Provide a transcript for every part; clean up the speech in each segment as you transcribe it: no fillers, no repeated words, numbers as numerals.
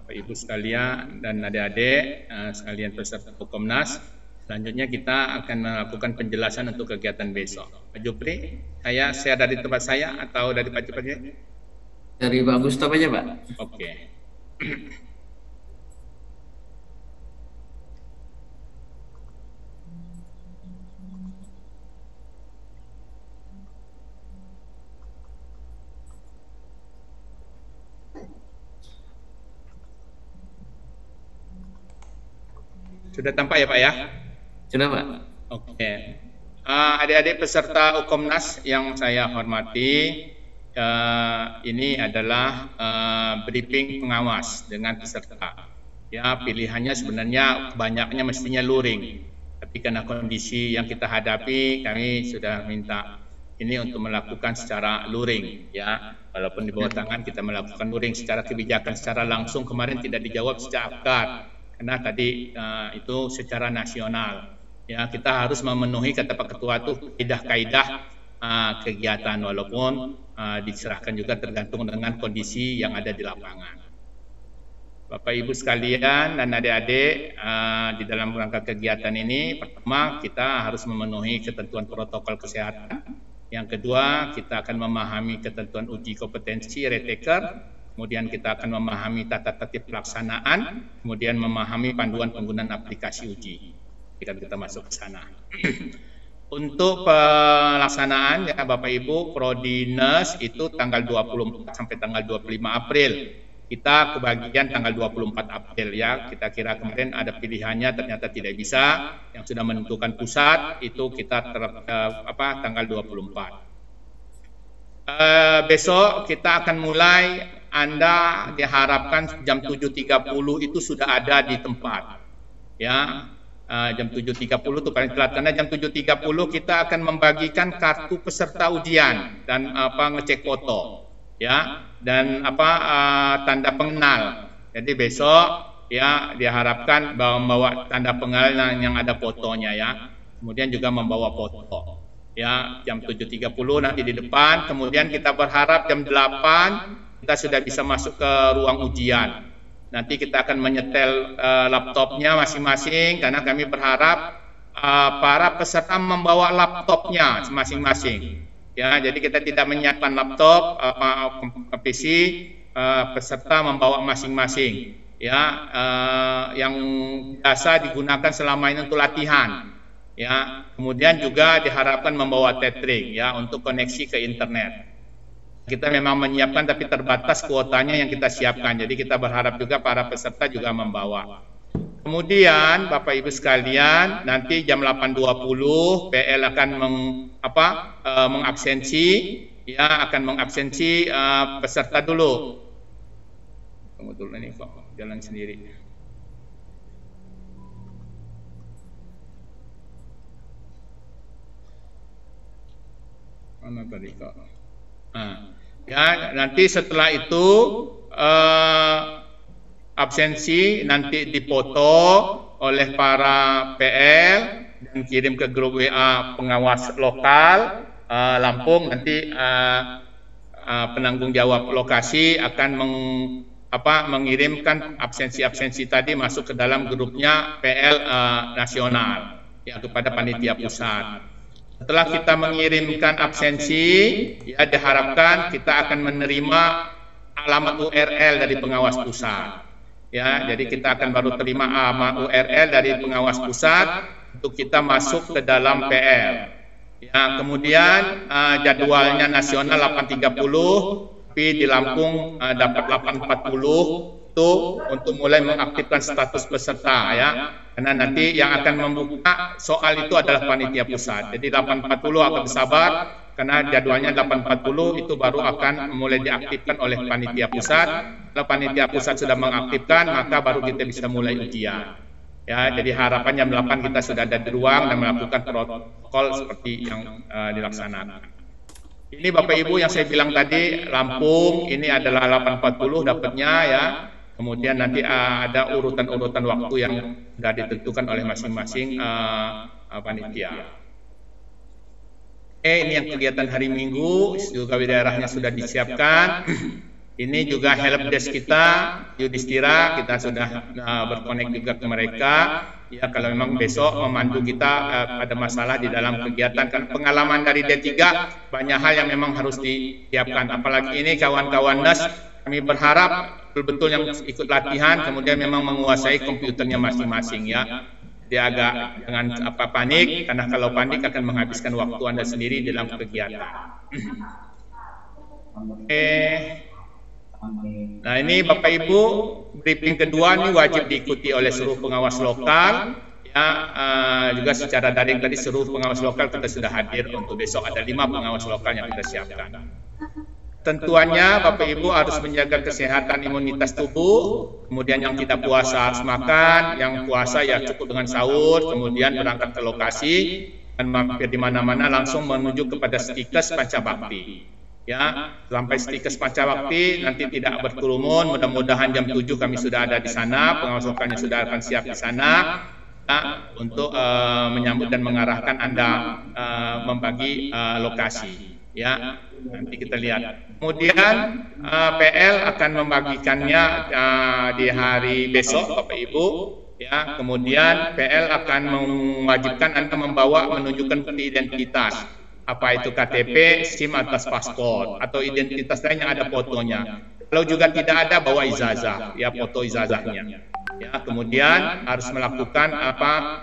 Bapak Ibu sekalian dan adik-adik sekalian peserta Komnas. Selanjutnya kita akan melakukan penjelasan untuk kegiatan besok. Pak Jupri, saya share dari tempat saya atau dari Pak Jupri? Dari Pak Gustaf aja, Pak. Oke. Sudah tampak ya Pak ya? Sudah, Pak. Oke. Adik-adik peserta Komnas yang saya hormati, ini adalah briefing pengawas dengan peserta. Ya, pilihannya sebenarnya banyaknya mestinya luring. Tapi karena kondisi yang kita hadapi, kami sudah minta ini untuk melakukan secara luring, ya. Walaupun di bawah tangan kita melakukan luring secara kebijakan, secara langsung kemarin tidak dijawab secara akad. Karena tadi itu secara nasional, ya kita harus memenuhi kata Pak Ketua itu kaidah-kaidah kegiatan, walaupun diserahkan juga tergantung dengan kondisi yang ada di lapangan. Bapak Ibu sekalian dan adik-adik, di dalam rangka kegiatan ini, pertama kita harus memenuhi ketentuan protokol kesehatan. Yang kedua, kita akan memahami ketentuan uji kompetensi retaker. Kemudian kita akan memahami tata tertib pelaksanaan, kemudian memahami panduan penggunaan aplikasi uji. Kita masuk ke sana. Untuk pelaksanaan ya Bapak Ibu, Prodinas itu tanggal 24 sampai tanggal 25 April. Kita kebagian tanggal 24 April ya. Kita kira kemarin ada pilihannya, ternyata tidak bisa. Yang sudah menentukan pusat itu kita tanggal 24. Besok kita akan mulai. Anda diharapkan jam 7.30 itu sudah ada di tempat, ya. Jam 7.30 itu paling telat, karena jam 7.30 kita akan membagikan kartu peserta ujian dan ngecek foto, ya, dan tanda pengenal. Jadi besok ya diharapkan membawa tanda pengenalan yang ada fotonya, ya. Kemudian juga membawa foto. Ya, jam 7.30 nanti di depan. Kemudian kita berharap jam 8 kita sudah bisa masuk ke ruang ujian. Nanti kita akan menyetel laptopnya masing-masing, karena kami berharap para peserta membawa laptopnya masing-masing. Ya, jadi kita tidak menyiapkan laptop PC, peserta membawa masing-masing. Ya, yang biasa digunakan selama ini untuk latihan. Ya, kemudian juga diharapkan membawa tethering ya untuk koneksi ke internet. Kita memang menyiapkan tapi terbatas kuotanya yang kita siapkan. Jadi kita berharap juga para peserta juga membawa. Kemudian Bapak Ibu sekalian, nanti jam 8.20 PL akan mengabsensi, ya akan mengabsensi peserta dulu. Tunggu dulu ini kok jalan sendiri. Mana tadi kok? Ya, nanti setelah itu absensi nanti dipoto oleh para PL dan kirim ke grup WA pengawas lokal Lampung. Nanti penanggung jawab lokasi akan mengirimkan absensi tadi masuk ke dalam grupnya PL nasional ya kepada panitia pusat. Setelah kita mengirimkan absensi, ya diharapkan kita akan menerima alamat URL dari pengawas pusat. Ya, jadi kita akan baru terima alamat URL dari pengawas pusat untuk kita masuk ke dalam PL. Ya, kemudian jadwalnya nasional 8.30, tapi di Lampung dapat 8.40 itu untuk mulai mengaktifkan status peserta ya. Karena nanti yang akan membuka soal itu adalah panitia pusat. Jadi 8.40 akan bersabar karena jadwalnya 8.40 itu baru akan mulai diaktifkan oleh panitia pusat. Kalau panitia pusat sudah mengaktifkan, maka baru kita bisa mulai ujian. Ya, jadi harapan jam 8 kita sudah ada di ruang dan melakukan protokol seperti yang dilaksanakan. Ini Bapak Ibu yang saya bilang tadi, Lampung ini adalah 8.40 dapatnya ya. Kemudian nanti ada urutan-urutan waktu yang sudah ditentukan oleh masing-masing panitia. Ini yang kegiatan hari Minggu, juga daerahnya sudah disiapkan. Ini juga helpdesk kita, Yudhistira, kita sudah berkonek juga ke mereka. Ya, kalau memang besok memandu kita pada masalah di dalam kegiatan, kan pengalaman dari D3 banyak hal yang memang harus disiapkan. Apalagi ini kawan-kawan NAS, kami berharap betul-betul yang ikut latihan, kemudian memang menguasai komputernya masing-masing ya. Dia agak jangan panik, karena kalau panik akan menghabiskan waktu Anda sendiri dalam kegiatan. Nah ini Bapak Ibu, briefing kedua ini wajib diikuti oleh seluruh pengawas lokal. Ya, juga secara daring tadi seluruh pengawas lokal kita sudah hadir untuk besok ada 5 pengawas lokal yang kita siapkan. Tentuannya Bapak Ibu harus menjaga kesehatan imunitas tubuh, kemudian yang tidak puasa harus makan, yang puasa ya cukup dengan sahur, kemudian berangkat ke lokasi dan mampir di mana-mana langsung menuju kepada stikes Pancabakti. Ya, sampai stikes Pancabakti nanti tidak berkerumun, mudah-mudahan jam 7 kami sudah ada di sana, pengawas lokalnya sudah akan siap di sana ya, untuk menyambut dan mengarahkan Anda membagi lokasi. Ya, nanti kita lihat. Kemudian PL akan membagikannya di hari besok, Bapak Ibu. Ya, kemudian PL akan mewajibkan Anda membawa menunjukkan bukti identitas. Apa itu KTP, SIM atas paspor atau identitas lain yang ada fotonya. Kalau juga tidak ada, bawa ijazah, ya foto ijazahnya. Ya, kemudian harus melakukan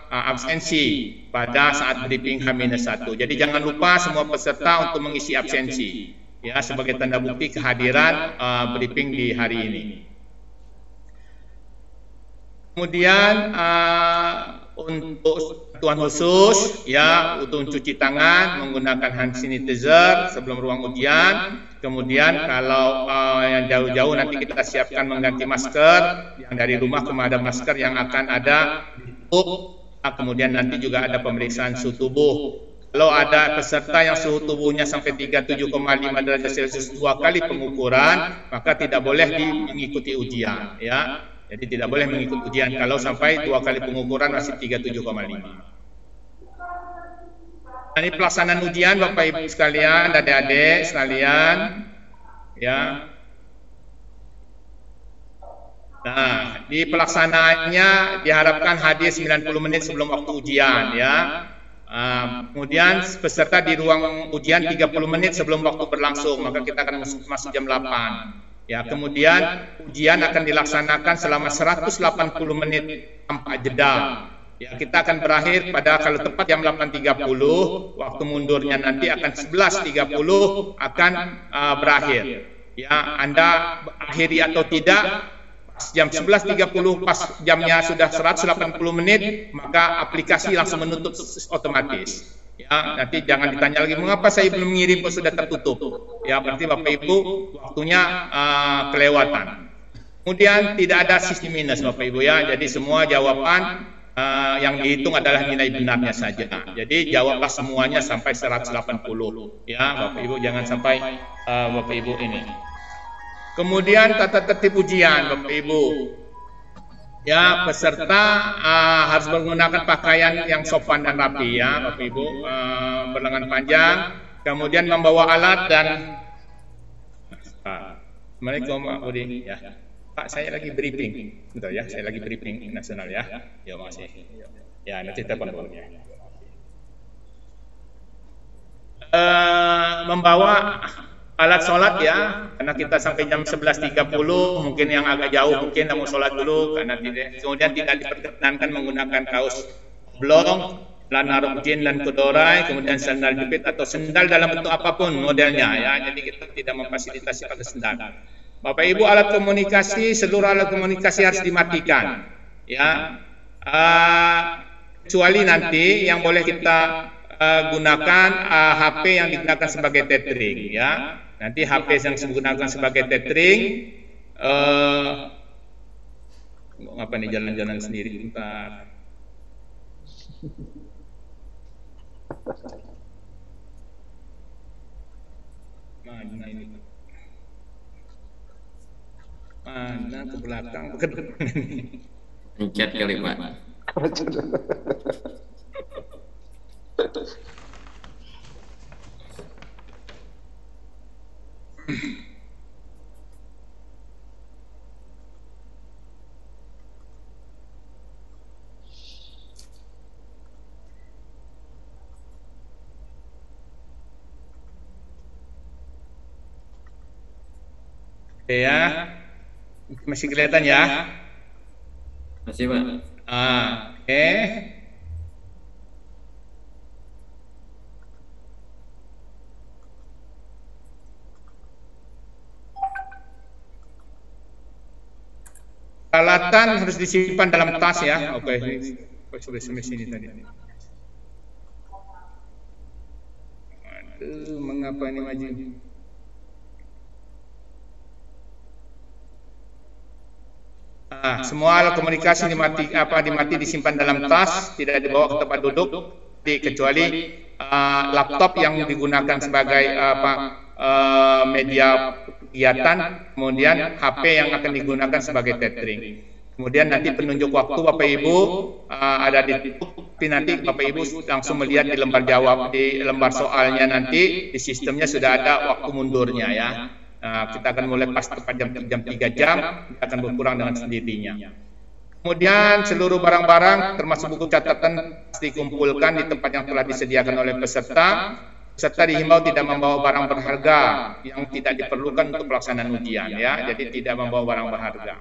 absensi pada saat briefing H-1. Jadi jangan lupa semua peserta untuk mengisi absensi ya sebagai tanda bukti kehadiran briefing di hari ini. Kemudian untuk ketentuan khusus ya untuk mencuci tangan menggunakan hand sanitizer sebelum ruang ujian. Kemudian kalau yang jauh-jauh nanti kita siapkan mengganti masker yang dari rumah kepada masker yang akan ada di tubuh. Kemudian nanti juga ada pemeriksaan suhu tubuh. Kalau ada peserta yang suhu tubuhnya sampai 37,5 derajat Celcius 2 kali pengukuran, maka tidak boleh mengikuti ujian ya. Jadi tidak boleh mengikuti ujian kalau sampai 2 kali pengukuran masih 37,5. Ini pelaksanaan ujian Bapak Ibu sekalian, adik-adik sekalian, ya. Nah, di pelaksanaannya diharapkan hadir 90 menit sebelum waktu ujian, ya. Kemudian peserta di ruang ujian 30 menit sebelum waktu berlangsung, maka kita akan masuk jam 8. Ya, kemudian ujian akan dilaksanakan selama 180 menit tanpa jeda. Ya, kita akan berakhir pada kalau tepat jam 8.30, waktu mundurnya nanti akan 11.30 akan berakhir. Ya, Anda akhiri atau tidak, jam 11.30 pas jamnya sudah 180 menit, maka aplikasi langsung menutup otomatis. Ya, nanti jangan ditanya lagi mengapa saya belum mengirim kok sudah tertutup. Ya, berarti Bapak Ibu waktunya kelewatan. Kemudian tidak ada sistem minus Bapak Ibu ya. Jadi semua jawaban yang dihitung adalah nilai benarnya saja. Jadi jawablah semuanya sampai 180. Ya, Bapak Ibu jangan sampai Bapak Ibu ini. Kemudian tata tertib ujian Bapak Ibu. Ya, peserta harus menggunakan pakaian yang sopan dan rapi ya, Bapak Ibu, berlengan panjang, kemudian membawa alat dan Assalamualaikum Pak Budi ya. Pak, saya lagi briefing. Betul ya, saya lagi briefing nasional ya. Ya, makasih. Ya, nanti telepon ya. Membawa alat sholat ya, karena kita sampai jam 11.30, mungkin yang agak jauh mungkin mau sholat dulu, karena kemudian tidak diperkenankan menggunakan kaos blong, celana rok jin dan kodorai, kemudian sandal jepit atau sendal dalam bentuk apapun modelnya ya, jadi kita tidak memfasilitasi pakai sendal. Bapak Ibu, alat komunikasi, seluruh alat komunikasi harus dimatikan ya, kecuali nanti yang boleh kita gunakan HP yang digunakan sebagai tethering ya. Nanti HP yang digunakan sebagai tethering apa nih jalan-jalan sendiri bentar. Mana ini? Mana ke belakang ke depan ini? Pencet kali Pak. Oke ya, masih kelihatan ya? Masih Pak. Oke. Peralatan harus disimpan dalam tas ya. Oke, sampai sini tadi. Aduh, mengapa ini maju? Semua alat komunikasi dimati disimpan dalam tas, tidak dibawa ke tempat duduk, kecuali laptop yang digunakan sebagai media kegiatan, kemudian HP yang akan digunakan sebagai tethering. Kemudian nanti penunjuk waktu Bapak Ibu ada di tapi nanti Bapak Ibu langsung melihat di lembar jawab, di lembar soalnya nanti di sistemnya sudah ada waktu mundurnya ya. Kita akan mulai pas tepat jam 3 jam, akan berkurang dengan sendirinya. Kemudian seluruh barang-barang termasuk buku catatan dikumpulkan di tempat yang telah disediakan oleh peserta. Peserta dihimbau tidak membawa barang berharga yang tidak diperlukan untuk pelaksanaan ujian ya. Jadi tidak membawa barang berharga.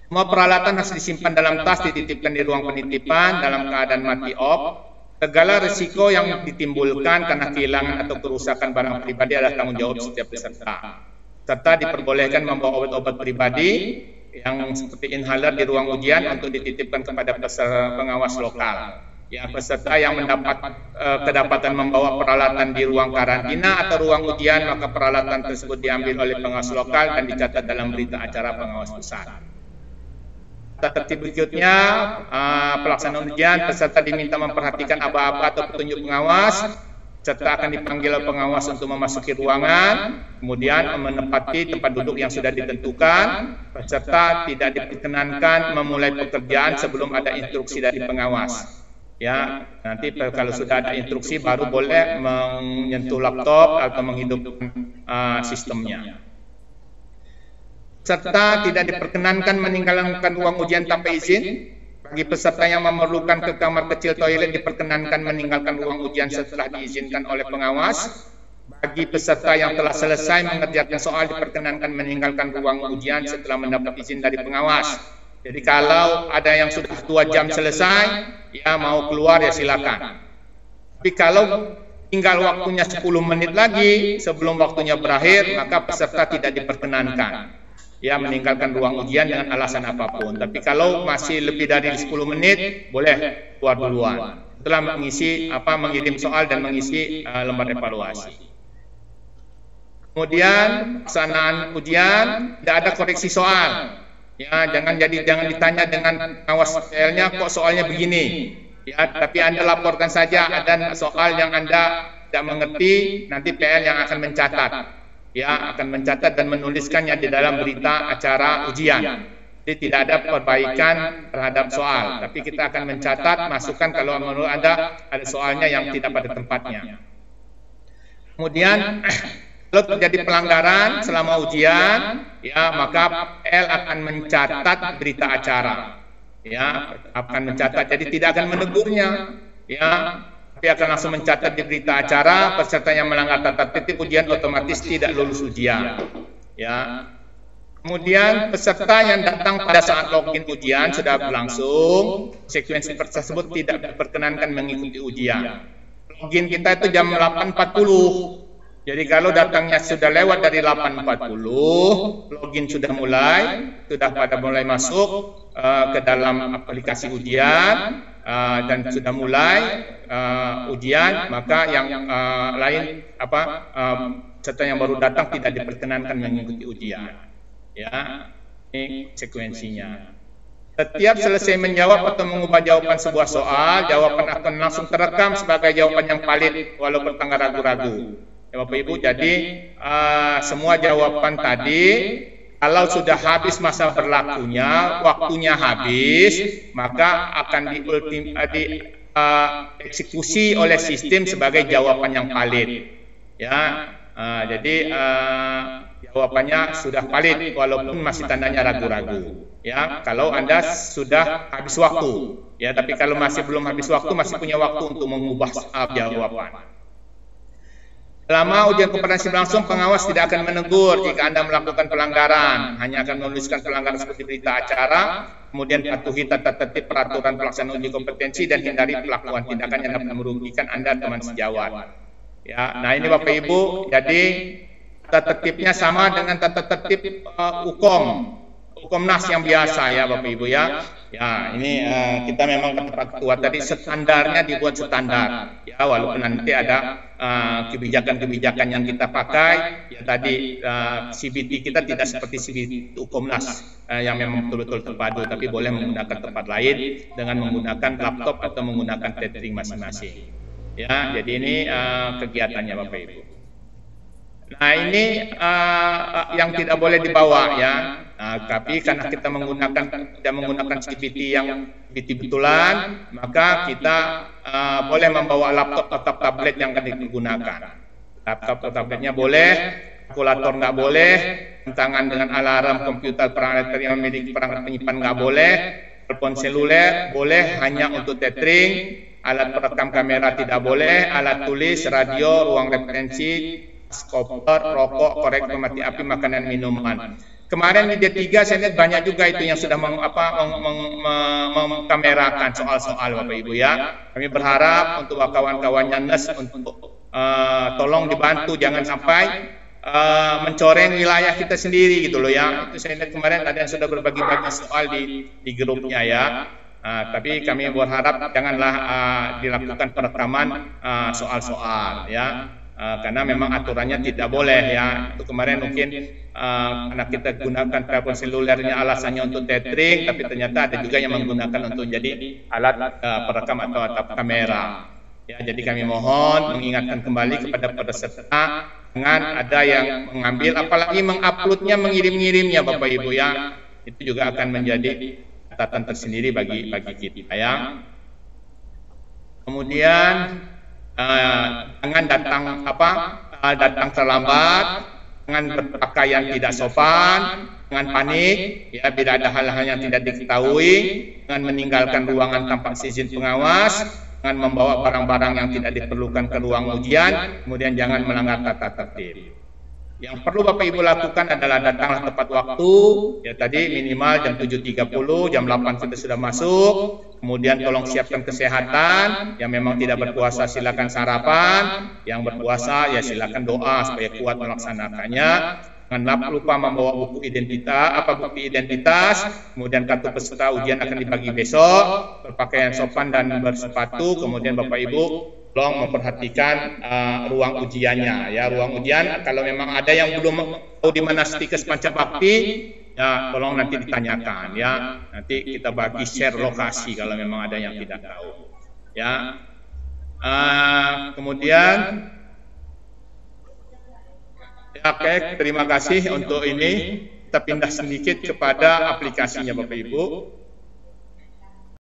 Semua peralatan harus disimpan dalam tas, dititipkan di ruang penitipan dalam keadaan mati off. Segala risiko yang ditimbulkan karena kehilangan atau kerusakan barang pribadi adalah tanggung jawab setiap peserta. Serta diperbolehkan membawa obat-obat pribadi yang seperti inhaler di ruang ujian untuk dititipkan kepada peserta pengawas lokal. Ya, peserta yang mendapat kedapatan membawa peralatan di ruang karantina atau ruang ujian, maka peralatan tersebut diambil oleh pengawas lokal dan dicatat dalam berita acara pengawas pusat. Tertib berikutnya, pelaksanaan ujian, peserta diminta memperhatikan aba-aba atau petunjuk pengawas, serta akan dipanggil pengawas untuk memasuki ruangan, kemudian menempati tempat duduk yang sudah ditentukan. Peserta tidak diperkenankan memulai pekerjaan sebelum ada instruksi dari pengawas. Ya, nanti kalau sudah ada instruksi baru boleh menyentuh laptop atau menghidupkan sistemnya. Serta tidak diperkenankan meninggalkan ruang ujian tanpa izin. Bagi peserta yang memerlukan ke kamar kecil toilet diperkenankan meninggalkan ruang ujian setelah diizinkan oleh pengawas. Bagi peserta yang telah selesai mengerjakan soal diperkenankan meninggalkan ruang ujian setelah mendapat izin dari pengawas. Jadi kalau ada yang sudah 2 jam selesai, ya mau keluar ya silakan. Tapi kalau tinggal waktunya 10 menit lagi sebelum waktunya berakhir, maka peserta tidak diperkenankan ya meninggalkan ruang ujian dengan alasan apapun. Tapi kalau masih lebih dari 10 menit, boleh keluar duluan. Setelah mengirim soal dan mengisi lembar evaluasi. Kemudian pelaksanaan ujian tidak ada koreksi soal. Ya, jangan ditanya dengan pengawas PL-nya kok soalnya begini. Ya, tapi Anda laporkan saja ada soal yang Anda tidak mengerti, nanti PL yang akan mencatat. Ya, akan mencatat dan menuliskannya di dalam berita acara ujian. Jadi tidak ada perbaikan terhadap soal, tapi kita akan mencatat, masukkan kalau menurut Anda ada soalnya yang tidak pada tempatnya. Kemudian kalau terjadi pelanggaran selama ujian, ya maka PL akan mencatat berita acara. Ya, akan mencatat. Jadi tidak akan menegurnya. Ya, tapi akan langsung mencatat di berita acara. Peserta yang melanggar tata tertib ujian otomatis tidak lulus ujian. Ya. Kemudian peserta yang datang pada saat login ujian sudah berlangsung, sekuensi tersebut tidak diperkenankan mengikuti ujian. Login kita itu jam 8.40. Jadi kalau datangnya sudah lewat dari 8.40, login sudah pada mulai masuk ke dalam aplikasi ujian dan sudah mulai ujian, maka yang lain peserta yang baru datang tidak diperkenankan mengikuti ujian. Ya, ini sekuensinya. Setiap selesai menjawab atau mengubah jawaban sebuah soal, jawaban akan langsung terekam sebagai jawaban yang valid walaupun tengah ragu-ragu. Ya, Bapak Ibu, jadi semua jawaban tadi kalau sudah habis masa berlakunya, waktunya habis, maka akan dieksekusi oleh sistem sebagai jawaban yang valid. Ya, jadi jawabannya sudah valid walaupun masih tandanya ragu-ragu. Ya, kalau Anda sudah habis waktu. Ya, tapi kalau masih belum habis waktu, masih punya waktu untuk mengubah jawaban. Selama ujian kompetensi berlangsung, pengawas tidak akan menegur jika Anda melakukan pelanggaran, hanya akan menuliskan pelanggaran seperti berita acara, kemudian patuhi tata tertib peraturan pelaksanaan uji kompetensi dan hindari pelakuan tindakan yang dapat merugikan Anda teman sejawat. Ya, nah ini Bapak Ibu, jadi tata tertibnya sama dengan tata tertib Hukomnas yang biasa ya Bapak Ibu ya. Ya, ini kita memang kata Ketua tadi standarnya dibuat standar. Ya, walaupun nanti ada kebijakan-kebijakan yang kita pakai, ya tadi CBT kita tidak seperti CBT Hukomnas yang memang betul-betul terpadu, tapi boleh menggunakan tempat lain dengan menggunakan laptop atau menggunakan tethering masing-masing. Ya, jadi ini kegiatannya Bapak Ibu. Nah ini yang tidak boleh dibawa ya. Tapi karena kita tidak menggunakan CBT yang betulan, maka kita boleh membawa laptop atau tablet yang akan digunakan. Laptop atau tabletnya boleh, kalkulator nggak boleh, tangan dengan alarm, komputer, perangkat yang memiliki perangkat penyimpan nggak boleh, telepon seluler boleh hanya untuk tethering, alat perekam kamera tidak boleh, alat tulis, radio, ruang referensi, koper, rokok, korek pemati api, makanan, minuman. Kemarin di D3 saya lihat banyak juga itu yang sudah mengkamerakan soal-soal Bapak Ibu ya. Kami berharap untuk kawan-kawan Nyanes untuk tolong dibantu, jangan sampai mencoreng wilayah kita sendiri gitu loh ya. Itu saya lihat kemarin ada yang sudah berbagi-bagi soal di grupnya ya. Tapi kami berharap janganlah dilakukan perekaman soal-soal ya. Karena memang aturannya tidak boleh ya. Itu kemarin mungkin karena kita gunakan telepon selulernya alasannya untuk tethering, tapi ternyata ada juga yang menggunakan untuk jadi alat perekam atau atap kamera. Ya, jadi kami mohon mengingatkan kembali kepada peserta dengan ada yang mengambil, apalagi menguploadnya, mengirim-ngirimnya Bapak Ibu ya. Itu juga akan menjadi catatan tersendiri bagi kita ya. Kemudian jangan datang terlambat, jangan berpakaian tidak sopan, jangan panik ya bila ada hal-hal yang tidak diketahui, jangan meninggalkan ruangan tanpa izin pengawas, jangan membawa barang-barang yang tidak diperlukan ke ruang ujian, kemudian jangan melanggar tata tertib. Yang perlu Bapak Ibu lakukan adalah datanglah tepat waktu, ya tadi minimal jam 7.30, jam 8 sudah masuk, kemudian tolong siapkan kesehatan, yang memang tidak berpuasa silakan sarapan, yang berpuasa ya silakan doa supaya kuat melaksanakannya. Jangan lupa membawa bukti identitas, kemudian kartu peserta ujian akan dibagi besok, berpakaian sopan dan bersepatu, kemudian Bapak Ibu tolong memperhatikan ruang ujiannya ya. Ruang ujian kalau memang ada yang belum tahu di mana Stikes Pancabakti ya tolong nanti ditanyakan ya. Nanti kita bagi share lokasi kalau memang ada yang tidak tahu ya. Kemudian ya, oke, terima kasih untuk ini. Kita pindah sedikit kepada aplikasinya Bapak Ibu.